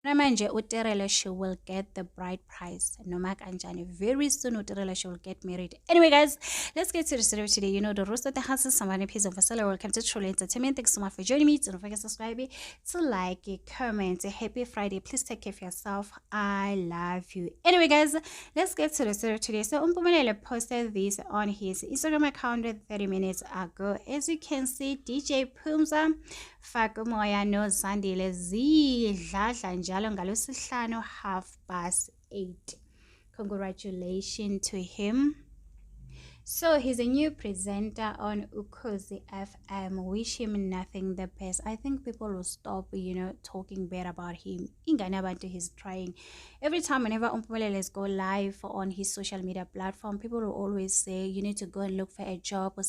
Ramanje Uterele, she will get the bride price. Noma kanjani. Very soon Uterele, she will get married. Anyway, guys, let's get to the story today. You know, the roast of the house is somebody piece of a welcome to Truly Entertainment. Thanks so much for joining me. Don't forget to subscribe, to like, comment. Happy Friday. Please take care of yourself. I love you. Anyway, guys, let's get to the story today. So Umpumelele posted this on his Instagram account 30 minutes ago. As you can see, DJ Pumza Fakumoya no Zandile zidladla njalo ngalosihlanu 8:30. Congratulations to him. So he's a new presenter on Ukhozi FM. Wish him nothing the best. I think people will stop, talking bad about him. Inganabantu, he's trying. Every time, whenever Umpumelele go live on his social media platform, people will always say, you need to go and look for a job, or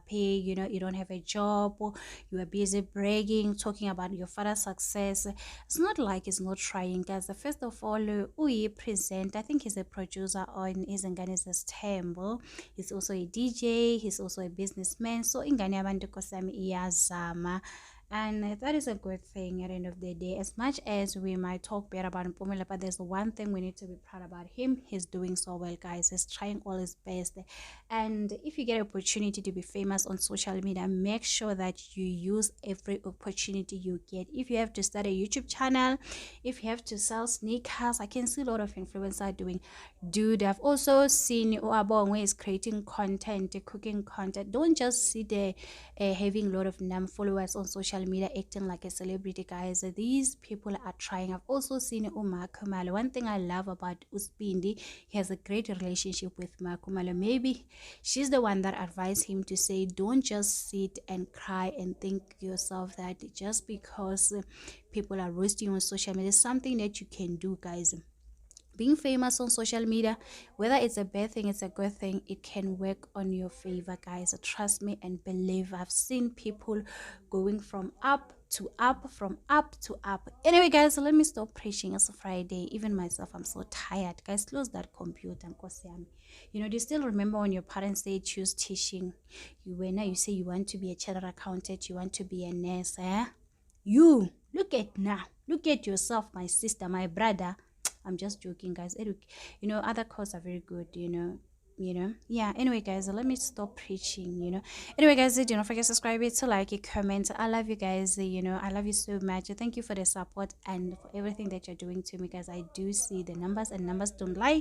pay, you don't have a job, or you are busy bragging, talking about your father's success. It's not like he's not trying, guys. First of all, Uyi present, I think he's a producer on Izengani's Temple. He's also a DJ, he's also a businessman. So ingane yabantu kosami iyazama. And that is a good thing at the end of the day. As much as we might talk bad about Mpumela, but there's one thing we need to be proud about him. He's doing so well, guys. He's trying all his best. And if you get an opportunity to be famous on social media, make sure that you use every opportunity you get. If you have to start a YouTube channel, if you have to sell sneakers, I can see a lot of influencers doing. Dude, I've also seen Uabongwe is creating content, cooking content. Don't just sit there having a lot of followers on social media acting like a celebrity, guys. These people are trying. I've also seen Khumalo. One thing I love about Uspindi, he has a great relationship with Khumalo. Maybe she's the one that advised him to say, don't just sit and cry and think yourself that just because people are roasting on social media, something that you can do, guys. Being famous on social media, whether it's a bad thing, it's a good thing, it can work on your favor, guys. Trust me and believe. I've seen people going from up to up, from up to up. Anyway, guys, let me stop preaching. It's a Friday. Even myself, I'm so tired, guys. Close that computer. Do you still remember when your parents say choose teaching? You say you want to be a chartered accountant, you want to be a nurse, you look at yourself, my sister, my brother. I'm just joking, guys. Other courses are very good, yeah. Anyway, guys, let me stop preaching. Anyway, guys, don't forget to subscribe, to like it, comment. I love you guys. I love you so much. Thank you for the support and for everything that you're doing to me, guys. I do see the numbers, and numbers don't lie.